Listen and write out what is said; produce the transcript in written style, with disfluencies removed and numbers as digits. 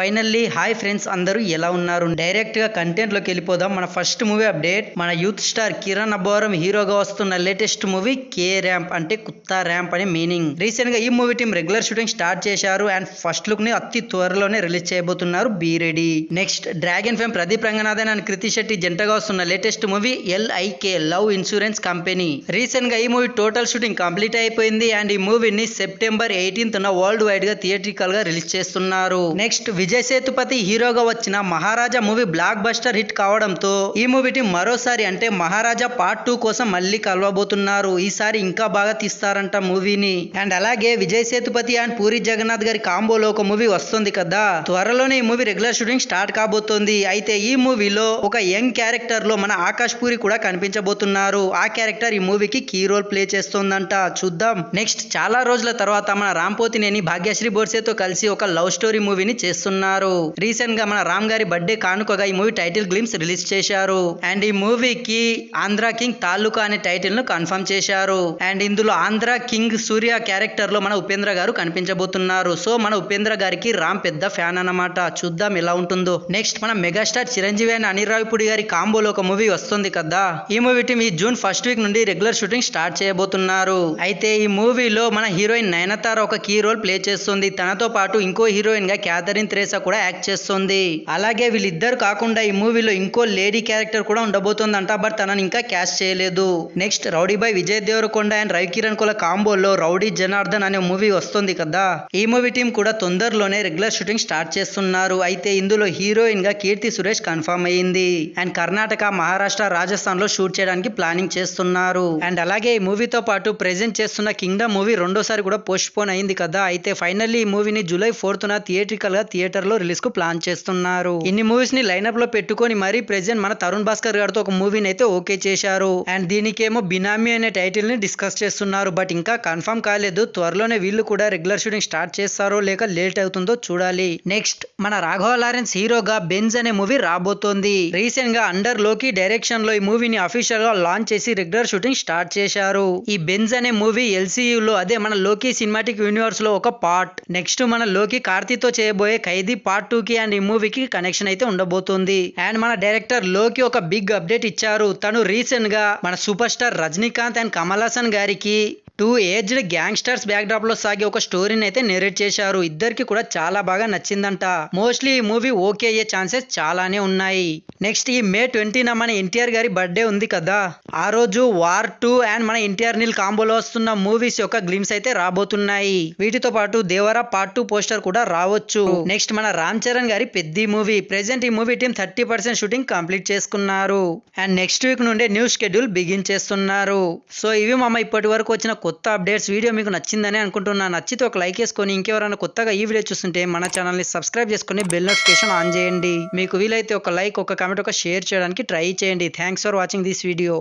Finally hi friends, అందరూ ఎలా ఉన్నారు? డైరెక్ట్ గా కంటెంట్ లోకి వెళ్ళిపోదాం. మన ఫస్ట్ మూవీ అప్డేట్. మన యూత్ స్టార్ కిరణ్ అబ్బవరం హీరోగా వస్తున్న లేటెస్ట్ మూవీ కే ర్యాంప్, అంటే కుత్తా ర్యాంప్ అనే మీనింగ్. రీసెంట్ గా ఈ movie team regular shooting start చేశారు అండ్ ఫస్ట్ లుక్ ని అతి త్వరలోనే రిలీజ్ చేయబోతున్నారు. Be ready. Next Dragon fame Pradeep Ranganathan and Krithi Shetty జంటగా వస్తున్న latest movie LIK love insurance company. Recent గా ఈ మూవీ టోటల్ షూటింగ్ కంప్లీట్ అయిపోయింది అండ్ ఈ మూవీని సెప్టెంబర్ 18న వరల్డ్ వైడ్ గా థియేట్రికల్ గా రిలీజ్ చేస్తున్నారు. నెక్స్ట్ విజయ్ సేతుపతి హీరోగా వచ్చిన మహారాజా మూవీ బ్లాక్ బస్టర్ హిట్ కావడంతో ఈ మూవీ టీం మరోసారి అంటే మహారాజా పార్ట్ 2 కోసం మళ్ళీ కలవబోతున్నారు. ఈసారి ఇంకా బాగా తీస్తారంట మూవీని. అండ్ అలాగే విజయ్ సేతుపతి అండ్ పూరి జగన్నాథ్ గారి కాంబోలో ఒక మూవీ వస్తుంది కదా, త్వరలోనే ఈ మూవీ రెగ్యులర్ షూటింగ్ స్టార్ట్ కాబోతోంది. అయితే ఈ మూవీలో ఒక యంగ్ క్యారెక్టర్ లో మన ఆకాష్ పూరి కూడా కనిపించబోతున్నారు. ఆ క్యారెక్టర్ ఈ మూవీకి కీ రోల్ ప్లే చేస్తోందంట. చూద్దాం. నెక్స్ట్ చాలా రోజుల తర్వాత మన రాంపోతినేని భాగ్యశ్రీ బోర్సేతో కలిసి ఒక లవ్ స్టోరీ మూవీని చేస్తున్నారు. రీసెంట్ గా మన రామ్ గారి బర్త్డే కానుకగా ఈ మూవీ టైటిల్ గ్లిమ్స్ రిలీజ్ చేశారు అండ్ ఈ మూవీకి ఆంధ్ర కింగ్ తాలూకా అనే టైటిల్ ను కన్ఫర్మ్ చేశారు. అండ్ ఇందులో ఆంధ్ర కింగ్ సూర్య క్యారెక్టర్ లో మన ఉపేంద్ర గారు కనిపించబోతున్నారు. సో మన ఉపేంద్ర గారికి రామ్ పెద్ద ఫ్యాన్ అన్నమాట. చూద్దాం ఎలా ఉంటుందో. నెక్స్ట్ మన మెగాస్టార్ చిరంజీవి అండ్ అనిల్ రావిపూడి గారి కాంబోలో ఒక మూవీ వస్తుంది కదా, ఈ మూవీ టీం ఈ జూన్ ఫస్ట్ వీక్ నుండి రెగ్యులర్ షూటింగ్ స్టార్ట్ చేయబోతున్నారు. అయితే ఈ మూవీలో మన హీరోయిన్ నయనతార ఒక కీ రోల్ ప్లే చేస్తుంది. తనతో పాటు ఇంకో హీరోయిన్ గా క్యాథరిన్ థెరెసా కూడా యాక్ట్ చేస్తుంది. అలాగే వీళ్ళిద్దరు కాకుండా ఈ మూవీలో ఇంకో లేడీ క్యారెక్టర్ కూడా ఉండబోతుందంట, బట్ తనని ఇంకా క్యాస్ట్ చేయలేదు. Next rowdy boy Vijay Deverakonda and Ravi Kiran Kola కాంబోలో రౌడీ జనార్దన్ అనే మూవీ వస్తుంది కదా, ఈ మూవీ టీం కూడా తొందరలోనే రెగ్యులర్ షూటింగ్ స్టార్ట్ చేస్తున్నారు. అయితే ఇందులో హీరోయిన్ గా కీర్తి సురేష్ కన్ఫర్మ్ అయ్యింది అండ్ కర్ణాటక, మహారాష్ట్ర, రాజస్థాన్ లో షూట్ చేయడానికి ప్లానింగ్ చేస్తున్నారు. అండ్ అలాగే ఈ మూవీతో పాటు ప్రెజెంట్ చేస్తున్న కింగ్డమ్ మూవీ రెండోసారి కూడా పోస్ట్ పోన్ అయింది కదా. అయితే ఫైనల్లీ ఈ మూవీని జూలై 4న థియేట్రికల్ గా థియేటర్ లో రిలీజ్ కు ప్లాన్ చేస్తున్నారు. ఇన్ని మూవీస్ ని లైనప్ లో పెట్టుకొని మరీ ప్రెజెంట్ మన తరుణ్ భాస్కర్ గారితో ఒక మూవీని అయితే ఓకే చేశారు అండ్ దీనికేమో బినామీ అనే టైటిల్ ని డిస్కస్ చేస్తున్నారు. బట్ ఇంకా కన్ఫర్మ్ కాలేదు. త్వరలోనే వీళ్ళు కూడా రెగ్యులర్ షూటింగ్ స్టార్ట్ చేస్తారో లేక లేట్ అవుతుందో చూడాలి. నెక్స్ట్ మన రాఘవ లారెన్స్ హీరోగా బెంజ్ అనే మూవీ రాబోతోంది. రీసెంట్ గా అండర్ లోకి డైరెక్షన్ లో ఈ మూవీని అఫీషియల్ గా లాంచ్ చేసి రెగ్యులర్ షూటింగ్ స్టార్ట్ చేశారు. ఈ బెంజ్ అనే మూవీ LCU లో, అదే మన లోకి సినిమాటిక్ యూనివర్స్ లో ఒక పార్ట్. నెక్స్ట్ మన లోకి కార్తీతో చేయబోయే ఖైదీ పార్ట్ 2 కి అండ్ ఈ మూవీకి కనెక్షన్ అయితే ఉండబోతుంది. అండ్ మన డైరెక్టర్ లోకి ఒక బిగ్ అప్డేట్ ఇచ్చారు. తను రీసెంట్ గా మన super star Rajinikanth and Kamal Haasan గారికి 2 ఏజ్డ్ గ్యాంగ్స్టర్స్ బ్యాక్ డ్రాప్ లో సాగే ఒక స్టోరీని అయితే నెరేట్ చేశారు. ఇద్దరికి కూడా చాలా బాగా నచ్చిందంట. మోస్ట్లీ ఈ మూవీ ఓకే అయ్యే ఛాన్సెస్ చాలానే ఉన్నాయి. నెక్స్ట్ ఈ May 20న మన ఎన్టీఆర్ గారి బర్త్డే ఉంది కదా, ఆ రోజు వార్ 2 అండ్ మన ఎన్టీఆర్ నీల్ కాంబోలో వస్తున్న మూవీస్ యొక్క గ్లిమ్స్ అయితే రాబోతున్నాయి. వీటితో పాటు దేవరా పార్ట్ 2 పోస్టర్ కూడా రావచ్చు. నెక్స్ట్ మన రామ్ చరణ్ గారి పెద్ది మూవీ. ప్రెసెంట్ ఈ మూవీ టీం 30% షూటింగ్ కంప్లీట్ చేసుకున్నారు అండ్ నెక్స్ట్ వీక్ నుండే న్యూ షెడ్యూల్ బిగిన్ చేస్తున్నారు. సో ఇవి మామ ఇప్పటి వరకు వచ్చిన కొత్త అప్డేట్స్. వీడియో మీకు నచ్చిందని అనుకుంటున్నా. నచ్చితే ఒక లైక్ వేసుకొని, ఇంకెవరైనా కొత్తగా ఈ వీడియో చూస్తుంటే మన ఛానల్ని సబ్స్క్రైబ్ చేసుకొని బెల్ నోటిఫికేషన్ ఆన్ చేయండి. మీకు వీలైతే ఒక లైక్, ఒక కామెంట్, ఒక షేర్ చేయడానికి ట్రై చేయండి. Thanks for watching this video.